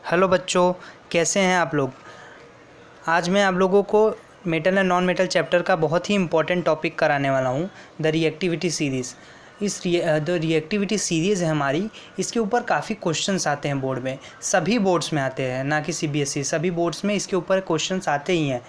Hello बच्चों, कैसे हैं आप लोग। आज मैं आप लोगों को metal and non metal chapter का बहुत ही इम्पोर्टेंट टॉपिक कराने वाला हूँ, द रिएक्टिविटी सीरीज़। जो रिएक्टिविटी सीरीज़ है हमारी, इसके ऊपर काफ़ी क्वेश्चंस आते हैं बोर्ड में। सभी बोर्ड्स में आते हैं, ना कि सीबीएसई, सभी बोर्ड्स में इसके ऊपर क्वेश्चंस आते ही हैं।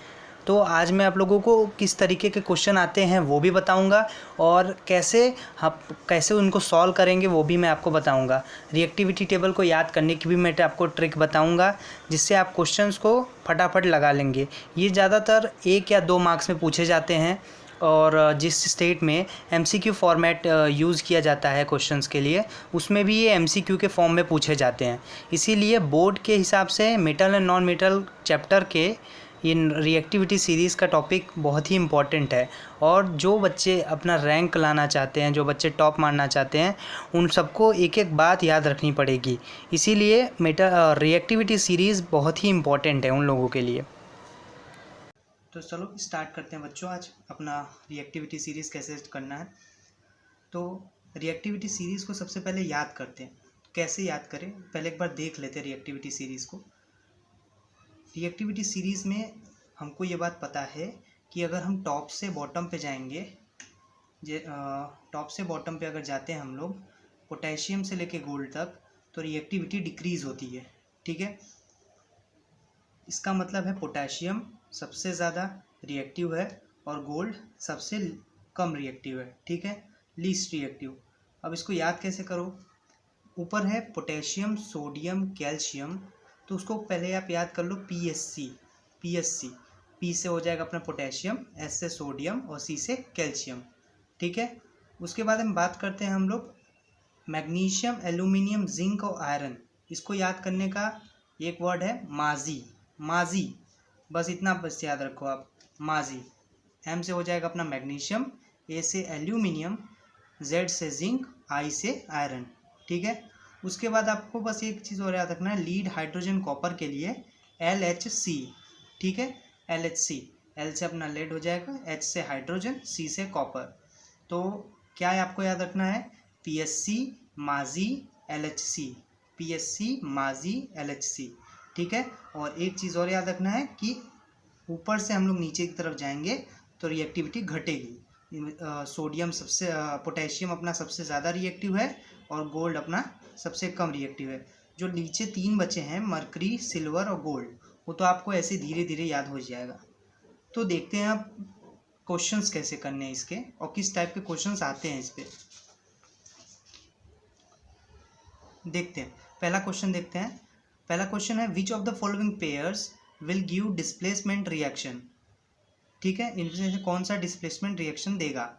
तो आज मैं आप लोगों को किस तरीके के क्वेश्चन आते हैं वो भी बताऊंगा, और कैसे उनको सॉल्व करेंगे वो भी मैं आपको बताऊंगा। रिएक्टिविटी टेबल को याद करने की भी मैं आपको ट्रिक बताऊंगा, जिससे आप क्वेश्चंस को फटाफट लगा लेंगे। ये ज़्यादातर 1 या 2 मार्क्स में पूछे जाते हैं, और जिस स्टेट में एमसीक्यू फॉर्मेट यूज़ किया जाता है क्वेश्चंस के लिए, उसमें भी ये एमसीक्यू के फॉर्म में पूछे जाते हैं। इसीलिए बोर्ड के हिसाब से metal and non metal chapter के ये रिएक्टिविटी सीरीज़ का टॉपिक बहुत ही इम्पॉर्टेंट है। और जो बच्चे अपना रैंक लाना चाहते हैं, जो बच्चे टॉप मारना चाहते हैं, उन सबको एक एक बात याद रखनी पड़ेगी। इसीलिए रिएक्टिविटी सीरीज़ बहुत ही इम्पॉर्टेंट है उन लोगों के लिए। तो चलो स्टार्ट करते हैं बच्चों, आज अपना रिएक्टिविटी सीरीज़ कैसे करना है। तो रिएक्टिविटी सीरीज़ को सबसे पहले याद करते हैं। कैसे याद करें, पहले एक बार देख लेते हैं रिएक्टिविटी सीरीज़ को। रिएक्टिविटी सीरीज़ में हमको ये बात पता है कि अगर हम टॉप से बॉटम पे जाएंगे, टॉप से बॉटम पे अगर जाते हैं हम लोग पोटेशियम से लेके गोल्ड तक, तो रिएक्टिविटी डिक्रीज़ होती है। ठीक है, इसका मतलब है पोटेशियम सबसे ज़्यादा रिएक्टिव है और गोल्ड सबसे कम रिएक्टिव है। ठीक है, लीस्ट रिएक्टिव। अब इसको याद कैसे करो, ऊपर है पोटेशियम, सोडियम, कैल्शियम, तो उसको पहले आप याद कर लो पीएससी। पी से हो जाएगा अपना पोटेशियम, एस से सोडियम और सी से कैल्शियम। ठीक है, उसके बाद हम बात करते हैं हम लोग मैग्नीशियम, एल्यूमिनियम, जिंक और आयरन। इसको याद करने का एक वर्ड है माजी। बस इतना बस याद रखो आप, माजी। एम से हो जाएगा अपना मैग्नीशियम, ए से एल्यूमिनियम, जेड से जिंक, आई से आयरन। ठीक है, उसके बाद आपको बस एक चीज़ और याद रखना है, लीड, हाइड्रोजन, कॉपर के लिए LHC। ठीक है, LHC, एल से अपना लेड हो जाएगा, एच से हाइड्रोजन, सी से कॉपर। तो क्या है आपको याद रखना है, PSC, माजी, LHC, PSC, माजी, LHC। ठीक है, और एक चीज़ और याद रखना है कि ऊपर से हम लोग नीचे की तरफ जाएंगे तो रिएक्टिविटी घटेगी। सोडियम सबसे पोटेशियम अपना सबसे ज़्यादा रिएक्टिव है और गोल्ड अपना सबसे कम रिएक्टिव है। जो नीचे 3 बचे हैं, मरकरी, सिल्वर और गोल्ड, वो तो आपको ऐसे धीरे धीरे याद हो जाएगा। तो देखते हैं आप क्वेश्चंस कैसे करने हैं इसके, और किस टाइप के क्वेश्चंस आते हैं इस पे। देखते हैं, पहला क्वेश्चन देखते हैं। पहला क्वेश्चन है, which of the following pairs will give displacement reaction. ठीक है, इनमें से कौन सा डिस्प्लेसमेंट रिएक्शन देगा।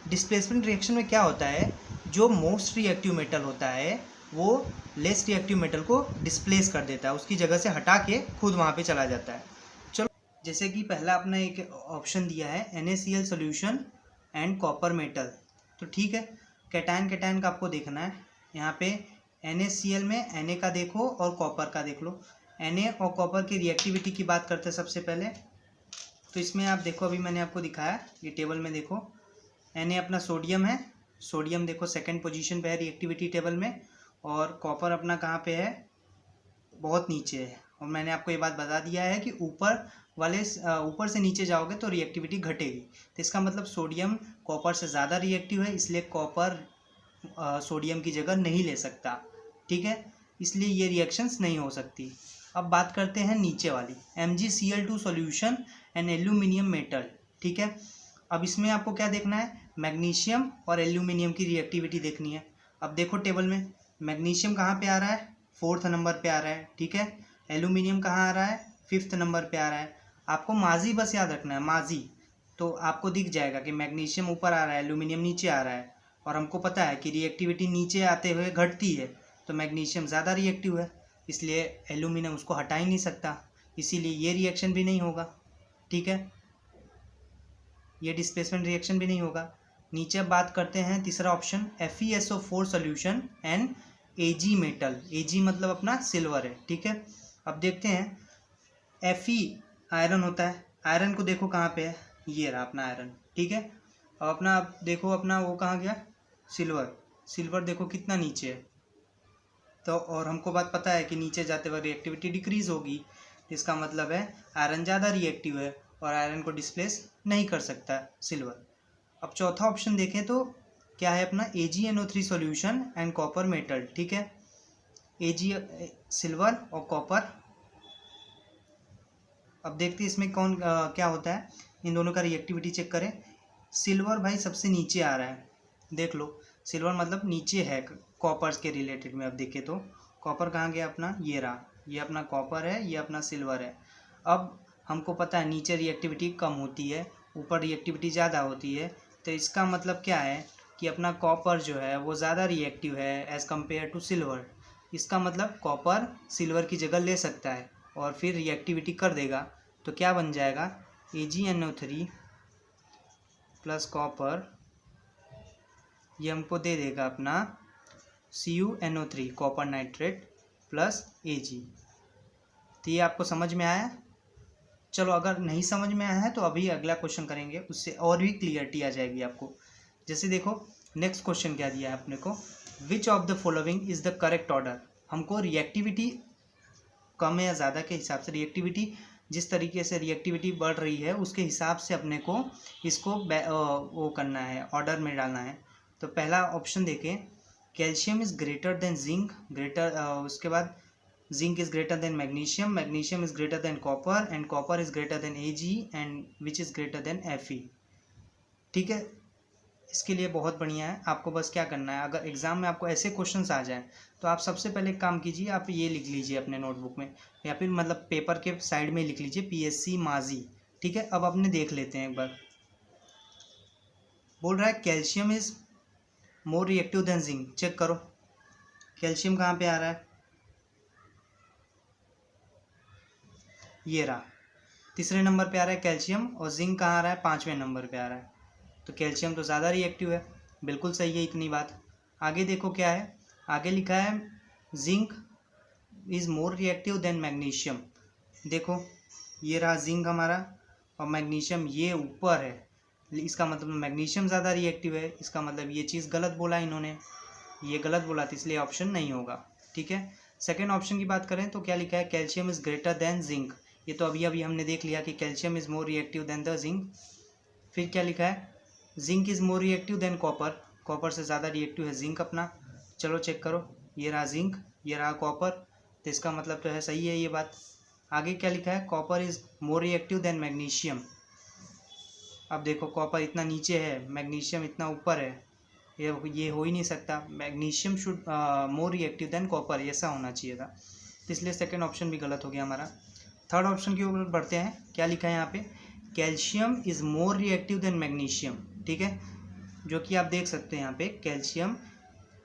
डिस्प्लेसमेंट रिएक्शन में क्या होता है, जो मोस्ट रिएक्टिव मेटल होता है वो लेस रिएक्टिव मेटल को डिस्प्लेस कर देता है, उसकी जगह से हटा के खुद वहाँ पे चला जाता है। चलो, जैसे कि पहला अपना एक ऑप्शन दिया है NaCl solution and copper metal. तो ठीक है, कैटायन का आपको देखना है। यहाँ पे NaCl में Na का देखो और कॉपर का देख लो। Na और कॉपर की रिएक्टिविटी की बात करते हैं सबसे पहले। तो इसमें आप देखो, अभी मैंने आपको दिखाया, ये टेबल में देखो, Na अपना सोडियम है, सोडियम देखो सेकंड पोजीशन पे है रिएक्टिविटी टेबल में, और कॉपर अपना कहाँ पे है, बहुत नीचे है। और मैंने आपको ये बात बता दिया है कि ऊपर से नीचे जाओगे तो रिएक्टिविटी घटेगी। तो इसका मतलब सोडियम कॉपर से ज़्यादा रिएक्टिव है, इसलिए कॉपर सोडियम की जगह नहीं ले सकता। ठीक है, इसलिए ये रिएक्शंस नहीं हो सकती। अब बात करते हैं नीचे वाली, MgCl2 solution and aluminium metal. ठीक है, अब इसमें आपको क्या देखना है, मैग्नीशियम और एल्यूमिनियम की रिएक्टिविटी देखनी है। अब देखो टेबल में मैग्नीशियम कहाँ पे आ रहा है, 4th नंबर पे आ रहा है। ठीक है, एल्यूमिनियम कहाँ आ रहा है, 5th नंबर पे आ रहा है। आपको माजी बस याद रखना है, माजी। तो आपको दिख जाएगा कि मैग्नीशियम ऊपर आ रहा है, एल्यूमिनियम नीचे आ रहा है, और हमको पता है कि रिएक्टिविटी नीचे आते हुए घटती है, तो मैग्नीशियम ज़्यादा रिएक्टिव है, इसलिए एल्यूमिनियम उसको हटा ही नहीं सकता, इसीलिए ये रिएक्शन भी नहीं होगा। ठीक है, ये डिस्प्लेसमेंट रिएक्शन भी नहीं होगा। नीचे बात करते हैं तीसरा option, FeSO4 solution and Ag metal. Ag मतलब अपना सिल्वर है। ठीक है, अब देखते हैं, Fe आयरन होता है, आयरन को देखो कहाँ पे है, ये रहा अपना आयरन। ठीक है, अब अपना देखो अपना वो कहाँ गया, सिल्वर देखो कितना नीचे है, तो और हमको बात पता है कि नीचे जाते वक्त रिएक्टिविटी डिक्रीज होगी, इसका मतलब है आयरन ज़्यादा रिएक्टिव है और आयरन को डिस्प्लेस नहीं कर सकता सिल्वर। अब चौथा ऑप्शन देखें तो क्या है अपना AgNO3 solution and copper metal, ठीक है। Ag सिल्वर और कॉपर। अब देखते हैं इसमें कौन क्या होता है, इन दोनों का रिएक्टिविटी चेक करें। सिल्वर भाई सबसे नीचे आ रहा है, देख लो सिल्वर मतलब नीचे है कॉपर्स के रिलेटेड में। अब देखें तो कॉपर कहाँ गया अपना, ये रहा, ये अपना कॉपर है, ये अपना सिल्वर है। अब हमको पता है नीचे रिएक्टिविटी कम होती है, ऊपर रिएक्टिविटी ज़्यादा होती है, तो इसका मतलब क्या है कि अपना कॉपर जो है वो ज़्यादा रिएक्टिव है एज़ कम्पेयर टू सिल्वर। इसका मतलब कॉपर सिल्वर की जगह ले सकता है और फिर रिएक्टिविटी कर देगा, तो क्या बन जाएगा AgNO3 प्लस कॉपर, ये हमको दे देगा अपना CuNO3 copper nitrate plus Ag। तो ये आपको समझ में आया। चलो अगर नहीं समझ में आया है तो अभी अगला क्वेश्चन करेंगे, उससे और भी क्लियरिटी आ जाएगी आपको। जैसे देखो नेक्स्ट क्वेश्चन क्या दिया है अपने को, विच of the following is the correct order. हमको रिएक्टिविटी कम या ज़्यादा के हिसाब से, रिएक्टिविटी जिस तरीके से रिएक्टिविटी बढ़ रही है उसके हिसाब से अपने को इसको वो करना है, ऑर्डर में डालना है। तो पहला ऑप्शन देखें, calcium is greater than zinc, उसके बाद zinc is greater than magnesium, magnesium is greater than copper and copper is greater than Ag and which is greater than Fe। ठीक है, इसके लिए बहुत बढ़िया है। आपको बस क्या करना है, अगर एग्ज़ाम में आपको ऐसे क्वेश्चंस आ जाएं तो आप सबसे पहले एक काम कीजिए, आप ये लिख लीजिए अपने नोटबुक में या फिर मतलब पेपर के साइड में लिख लीजिए PSC माजी। ठीक है, अब अपने देख लेते हैं एक बार। बोल रहा है calcium is more reactive than zinc, check करो कैल्शियम कहाँ पे आ रहा है, ये रहा तीसरे नंबर पे आ रहा है कैल्शियम, और जिंक कहाँ आ रहा है, 5वें नंबर पे आ रहा है। तो कैल्शियम तो ज़्यादा रिएक्टिव है, बिल्कुल सही है इतनी बात। आगे देखो क्या है, आगे लिखा है zinc is more reactive then magnesium. देखो ये रहा जिंक हमारा और मैग्नीशियम ये ऊपर है, इसका मतलब मैग्नीशियम ज़्यादा रिएक्टिव है। इसका मतलब ये चीज़ गलत बोला इन्होंने, ये गलत बोला तो इसलिए ऑप्शन नहीं होगा। ठीक है, सेकेंड ऑप्शन की बात करें तो क्या लिखा है, calcium is greater than zinc. ये तो अभी अभी हमने देख लिया कि calcium is more reactive then the zinc. फिर क्या लिखा है, zinc is more reactive than copper, copper से ज़्यादा रिएक्टिव है जिंक अपना। चलो चेक करो, ये रहा जिंक, ये रहा कॉपर, तो इसका मतलब तो है सही है ये बात। आगे क्या लिखा है, copper is more reactive then magnesium. अब देखो कॉपर इतना नीचे है, मैग्नीशियम इतना ऊपर है, ये हो ही नहीं सकता। Magnesium should more reactive than copper, ऐसा होना चाहिए था, इसलिए सेकेंड ऑप्शन भी गलत हो गया हमारा। थर्ड ऑप्शन की ओर बढ़ते हैं, क्या लिखा है यहाँ पे, calcium is more reactive then magnesium. ठीक है, जो कि आप देख सकते हैं यहाँ पे calcium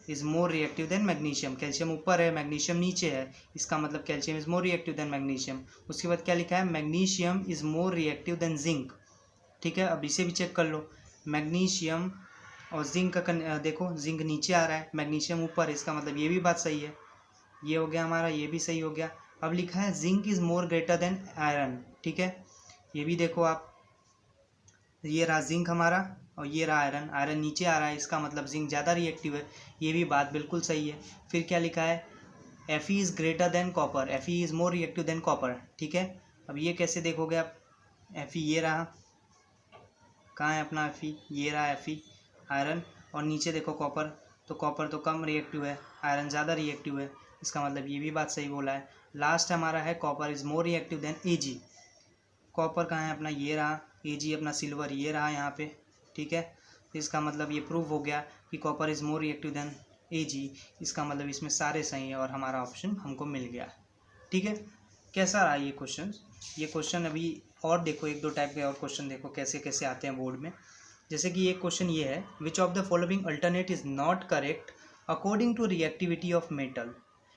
is more reactive then magnesium, calcium ऊपर है मैग्नीशियम नीचे है, इसका मतलब calcium is more reactive then magnesium. उसके बाद क्या लिखा है, magnesium is more reactive than zinc. ठीक है, अब इसे भी चेक कर लो, मैग्नीशियम और जिंक का देखो जिंक नीचे आ रहा है, मैग्नीशियम ऊपर है, इसका मतलब ये भी बात सही है, ये हो गया हमारा, ये भी सही हो गया। अब लिखा है zinc is more greater than iron. ठीक है, ये भी देखो आप, ये रहा जिंक हमारा और ये रहा आयरन, आयरन नीचे आ रहा है, इसका मतलब जिंक ज़्यादा रिएक्टिव है, ये भी बात बिल्कुल सही है। फिर क्या लिखा है, Fe is greater than copper, Fe is more reactive than copper. ठीक है, अब ये कैसे देखोगे आप, Fe ये रहा, कहाँ है अपना Fe, ये रहा Fe आयरन, और नीचे देखो कॉपर, तो कॉपर तो कम रिएक्टिव है, आयरन ज़्यादा रिएक्टिव है, इसका मतलब ये भी बात सही बोला है। लास्ट हमारा है copper is more reactive then Ag, copper कहाँ है अपना, ये रहा, Ag अपना सिल्वर ये रहा यहाँ पे। ठीक है, इसका मतलब ये प्रूव हो गया कि copper is more reactive then Ag, इसका मतलब इसमें सारे सही हैं और हमारा ऑप्शन हमको मिल गया। ठीक है, कैसा रहा ये क्वेश्चन, ये क्वेश्चन अभी और देखो एक दो टाइप के और क्वेश्चन देखो कैसे कैसे आते हैं बोर्ड में। जैसे कि एक क्वेश्चन ये है, which of the following alternate is not correct according to reactivity of metal.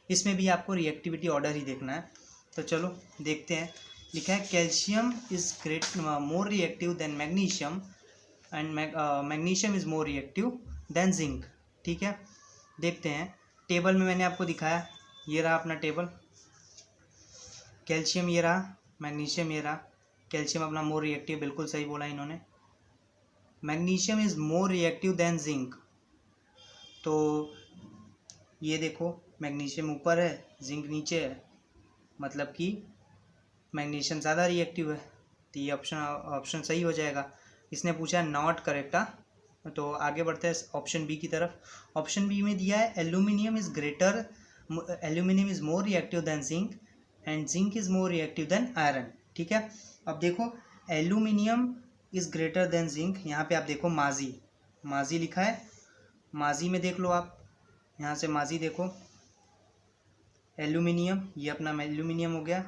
इसमें भी आपको रिएक्टिविटी ऑर्डर ही देखना है, तो चलो देखते हैं। लिखा है calcium is more reactive then magnesium and magnesium is more reactive than zinc. ठीक है, देखते हैं, टेबल में मैंने आपको दिखाया, ये रहा अपना टेबल, कैल्शियम ये रहा, मैग्नीशियम ये रहा, कैल्शियम अपना मोर रिएक्टिव, बिल्कुल सही बोला इन्होंने। Magnesium is more reactive than zinc, तो ये देखो मैग्नीशियम ऊपर है, जिंक नीचे है, मतलब कि मैग्नीशियम ज़्यादा रिएक्टिव है, तो ये ऑप्शन सही हो जाएगा। इसने पूछा है नॉट करेक्ट। तो आगे बढ़ते हैं ऑप्शन बी की तरफ। ऑप्शन बी में दिया है aluminium is more reactive than zinc and zinc is more reactive than iron. ठीक है, अब देखो aluminium is greater than zinc, यहाँ पे आप देखो माजी लिखा है, माजी में देख लो आप, यहाँ से माजी देखो, एल्यूमिनियम, ये अपना एल्यूमिनियम हो गया,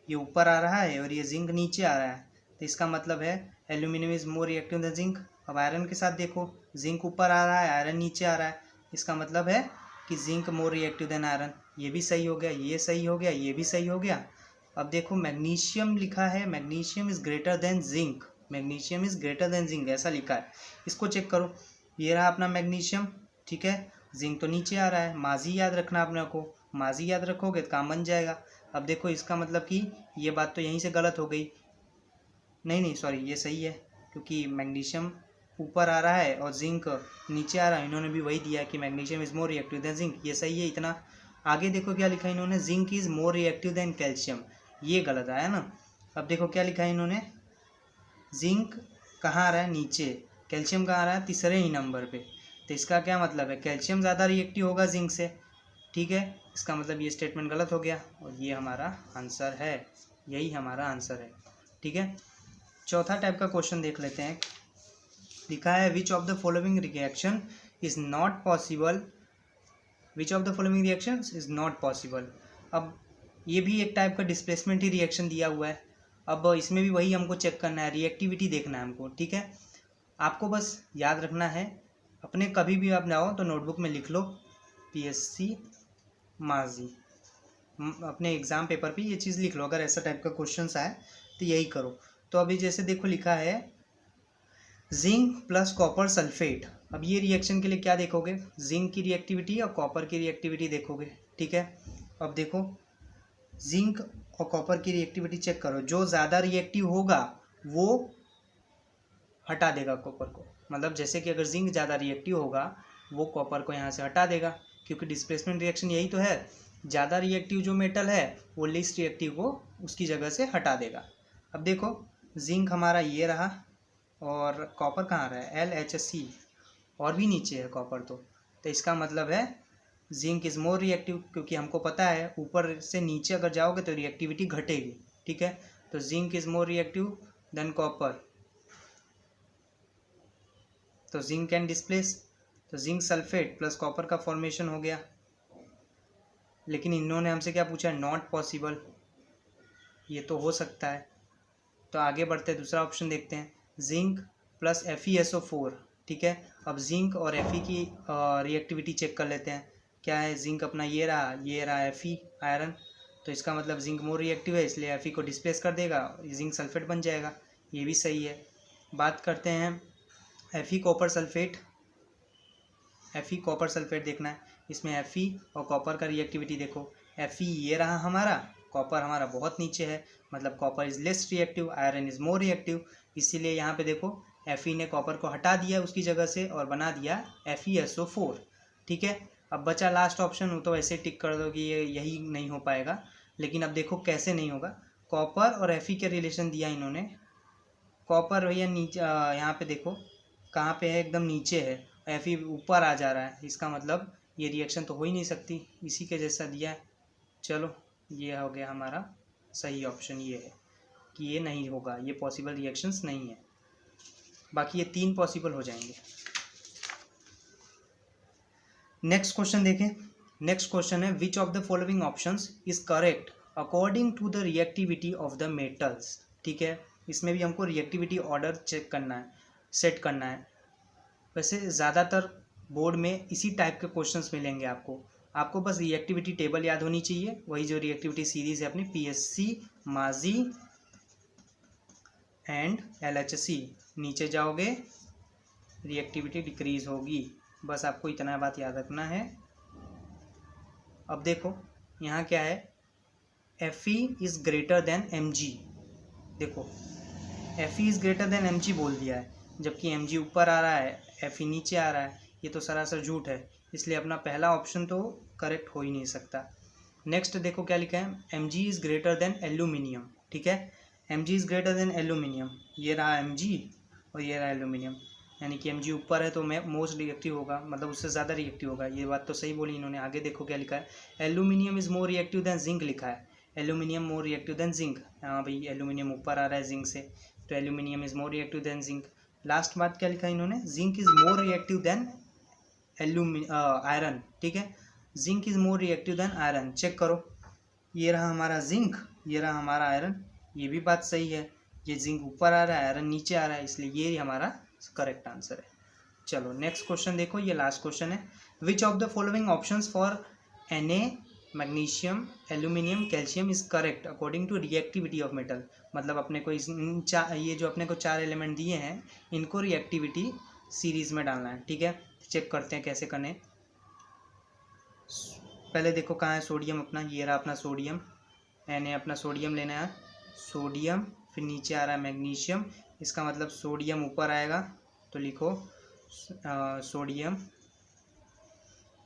ये ऊपर आ रहा है और ये जिंक नीचे आ रहा है, तो इसका मतलब है aluminium is more reactive than zinc. अब आयरन के साथ देखो, जिंक ऊपर आ रहा है, आयरन नीचे आ रहा है, इसका मतलब है कि जिंक मोर रिएक्टिव देन आयरन। ये भी सही हो गया, ये सही हो गया, ये भी सही हो गया। अब देखो मैग्नीशियम लिखा है, magnesium is greater than zinc, magnesium is greater than zinc ऐसा लिखा है, इसको चेक करो। ये रहा अपना मैग्नीशियम, ठीक है, जिंक तो नीचे आ रहा है, माजी याद रखना अपने को, माजी याद रखोगे तो काम बन जाएगा। अब देखो इसका मतलब कि ये बात तो यहीं से गलत हो गई, नहीं सॉरी, ये सही है, क्योंकि मैग्नीशियम ऊपर आ रहा है और जिंक नीचे आ रहा है, इन्होंने भी वही दिया है कि magnesium is more reactive than zinc, ये सही है इतना। आगे देखो क्या लिखा है इन्होंने, zinc is more reactive then calcium, ये गलत आया ना। अब देखो क्या लिखा है इन्होंने, जिंक कहाँ आ रहा है नीचे, कैल्शियम कहाँ आ रहा है तीसरे ही नंबर पे, तो इसका क्या मतलब है कैल्शियम ज़्यादा रिएक्टिव होगा जिंक से। ठीक है, इसका मतलब ये स्टेटमेंट गलत हो गया और ये हमारा आंसर है, यही हमारा आंसर है। ठीक है, चौथा टाइप का क्वेश्चन देख लेते हैं। लिखा है which of the following reaction is not possible, which of the following reaction is not possible. अब ये भी एक टाइप का डिस्प्लेसमेंट ही रिएक्शन दिया हुआ है, अब इसमें भी वही हमको चेक करना है, रिएक्टिविटी देखना है हमको। ठीक है, आपको बस याद रखना है, अपने कभी भी आप जाओ तो नोटबुक में लिख लो पीएससी माजी, अपने एग्ज़ाम पेपर पे ये चीज़ लिख लो, अगर ऐसा टाइप का क्वेश्चन आए तो यही करो। तो अभी जैसे देखो लिखा है जिंक प्लस कॉपर सल्फेट, अब ये रिएक्शन के लिए क्या देखोगे, जिंक की रिएक्टिविटी और कॉपर की रिएक्टिविटी देखोगे। ठीक है, अब देखो जिंक और कॉपर की रिएक्टिविटी चेक करो, जो ज़्यादा रिएक्टिव होगा वो हटा देगा कॉपर को, मतलब जैसे कि अगर जिंक ज़्यादा रिएक्टिव होगा वो कॉपर को यहाँ से हटा देगा, क्योंकि डिस्प्लेसमेंट रिएक्शन यही तो है, ज़्यादा रिएक्टिव जो मेटल है वो लिस्ट रिएक्टिव को उसकी जगह से हटा देगा। अब देखो जिंक हमारा ये रहा और कॉपर कहाँ रहा है LHC, और भी नीचे है कॉपर, तो इसका मतलब है जिंक इज़ मोर रिएक्टिव, क्योंकि हमको पता है ऊपर से नीचे अगर जाओगे तो रिएक्टिविटी घटेगी। ठीक है, तो zinc is more reactive than copper, तो जिंक कैन डिस्प्लेस, तो जिंक सल्फेट प्लस कॉपर का फॉर्मेशन हो गया। लेकिन इन्होंने हमसे क्या पूछा, नॉट पॉसिबल, ये तो हो सकता है। तो आगे बढ़ते दूसरा ऑप्शन देखते हैं, जिंक प्लस FeSO4। ठीक है, अब जिंक और Fe की रिएक्टिविटी चेक कर लेते हैं। क्या है, जिंक अपना ये रहा Fe आयरन, तो इसका मतलब जिंक मोर रिएक्टिव है, इसलिए Fe को डिस्प्लेस कर देगा, जिंक सल्फेट बन जाएगा, ये भी सही है। बात करते हैं Fe copper sulphate, Fe copper sulphate देखना है, इसमें Fe और कॉपर का रिएक्टिविटी देखो, Fe ये रहा हमारा, कॉपर हमारा बहुत नीचे है, मतलब copper is less reactive, iron is more reactive, इसीलिए यहाँ पे देखो Fe ने कॉपर को हटा दिया उसकी जगह से और बना दिया FeSO4। ठीक है, अब बचा लास्ट ऑप्शन, वो तो ऐसे टिक कर दो कि ये यही नहीं हो पाएगा, लेकिन अब देखो कैसे नहीं होगा, कॉपर और Fe के रिलेशन दिया इन्होंने, कॉपर भैया नीचे यहाँ पे देखो कहाँ पे है, एकदम नीचे है, Fe ऊपर आ जा रहा है, इसका मतलब ये रिएक्शन तो हो ही नहीं सकती, इसी के जैसा दिया है। चलो ये हो गया हमारा सही ऑप्शन, ये है कि ये नहीं होगा, ये पॉसिबल रिएक्शंस नहीं है, बाकी ये 3 पॉसिबल हो जाएंगे। नेक्स्ट क्वेश्चन देखें। नेक्स्ट क्वेश्चन है which of the following options is correct according to the reactivity of the metals. ठीक है, इसमें भी हमको रिएक्टिविटी ऑर्डर चेक करना है, सेट करना है। वैसे ज़्यादातर बोर्ड में इसी टाइप के क्वेश्चंस मिलेंगे आपको बस रिएक्टिविटी टेबल याद होनी चाहिए, वही जो रिएक्टिविटी सीरीज़ है अपनी PSC माजी एंड LHC, नीचे जाओगे रिएक्टिविटी डिक्रीज होगी, बस आपको इतना बात याद रखना है। अब देखो यहाँ क्या है, Fe is greater than Mg, देखो Fe is greater than Mg बोल दिया है, जबकि Mg ऊपर आ रहा है Fe नीचे आ रहा है, ये तो सरासर झूठ है, इसलिए अपना पहला ऑप्शन तो करेक्ट हो ही नहीं सकता। नेक्स्ट देखो क्या लिखा है, Mg is greater than aluminium. ठीक है, Mg is greater than aluminium, ये रहा Mg और ये रहा एल्यूमिनियम, यानी कि Mg ऊपर है तो मोस्ट रिएक्टिव होगा, मतलब उससे ज़्यादा रिएक्टिव होगा। ये बात तो सही बोली इन्होंने। आगे देखो क्या लिखा है, aluminium is more reactive than zinc लिखा है, एल्यूमिनियम मोर रिएक्टिव देन जिंक। हाँ भाई, एल्यूमिनियम ऊपर आ रहा है जिंक से, तो aluminium is more reactive than zinc. Last बात क्या लिखा है इन्होंने, zinc is more reactive than iron. ठीक है, zinc is more reactive than iron. Check करो, ये रहा हमारा जिंक, ये रहा हमारा आयरन, ये भी बात सही है। ये जिंक ऊपर आ रहा है, आयरन नीचे आ रहा है, इसलिए ये हमारा करेक्ट आंसर है। चलो नेक्स्ट क्वेश्चन देखो, ये लास्ट क्वेश्चन है। Which of the following options for Na, magnesium, aluminium, calcium is correct according to reactivity of metal. मतलब अपने को ये जो अपने को 4 एलिमेंट दिए हैं, इनको रिएक्टिविटी सीरीज में डालना है। ठीक है, चेक करते हैं कैसे करने। पहले देखो कहाँ है सोडियम अपना, ये रहा अपना सोडियम, Na अपना सोडियम लेना है, सोडियम, फिर नीचे आ रहा है मैग्नीशियम, इसका मतलब सोडियम ऊपर आएगा, तो लिखो सोडियम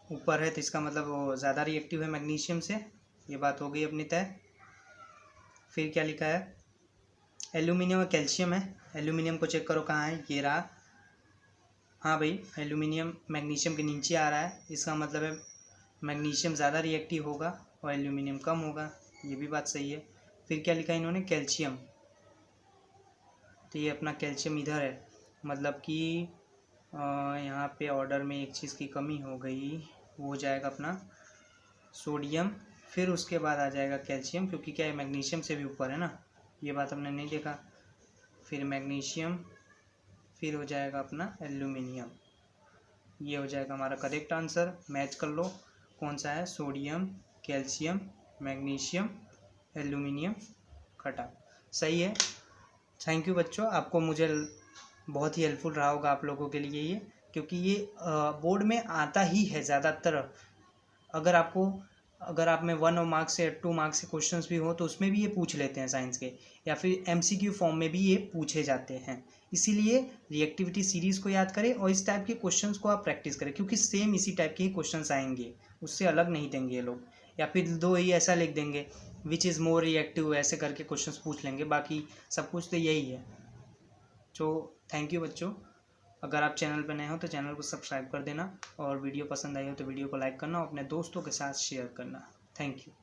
ऊपर है तो इसका मतलब वो ज़्यादा रिएक्टिव है मैग्नीशियम से, ये बात हो गई अपनी तय। फिर क्या लिखा है, एल्यूमिनियम और कैल्शियम है, एल्यूमिनियम को चेक करो कहाँ है, ये रहा। हाँ भाई, एल्यूमिनियम मैग्नीशियम के नीचे आ रहा है, इसका मतलब है मैग्नीशियम ज़्यादा रिएक्टिव होगा और एल्यूमिनियम कम होगा, ये भी बात सही है। फिर क्या लिखा है इन्होंने, कैल्शियम, तो ये अपना कैल्शियम इधर है, मतलब कि यहाँ पे ऑर्डर में एक चीज़ की कमी हो गई, वो हो जाएगा अपना सोडियम, फिर उसके बाद आ जाएगा कैल्शियम, क्योंकि क्या है मैग्नीशियम से भी ऊपर है ना, ये बात हमने नहीं देखा। फिर मैग्नीशियम, फिर हो जाएगा अपना एल्यूमिनियम, ये हो जाएगा हमारा करेक्ट आंसर। मैच कर लो कौन सा है, सोडियम, कैल्शियम, मैग्नीशियम, एल्यूमिनियम, कटा, सही है। थैंक यू बच्चों, आपको मुझे बहुत ही हेल्पफुल रहा होगा आप लोगों के लिए ये, क्योंकि ये बोर्ड में आता ही है ज़्यादातर। अगर आप में 1 मार्क्स या 2 मार्क्स के क्वेश्चंस भी हो तो उसमें भी ये पूछ लेते हैं साइंस के, या फिर MCQ फॉर्म में भी ये पूछे जाते हैं। इसीलिए रिएक्टिविटी सीरीज़ को याद करें और इस टाइप के क्वेश्चंस को आप प्रैक्टिस करें, क्योंकि सेम इसी टाइप के ही क्वेश्चंस आएंगे, उससे अलग नहीं देंगे ये लोग, या फिर 2 ही ऐसा लिख देंगे विच इज़ मोर रिएक्टिव, ऐसे करके क्वेश्चंस पूछ लेंगे, बाकी सब कुछ तो यही है। तो थैंक यू बच्चों, अगर आप चैनल पर नए हो तो चैनल को सब्सक्राइब कर देना, और वीडियो पसंद आई हो तो वीडियो को लाइक करना और अपने दोस्तों के साथ शेयर करना। Thank you.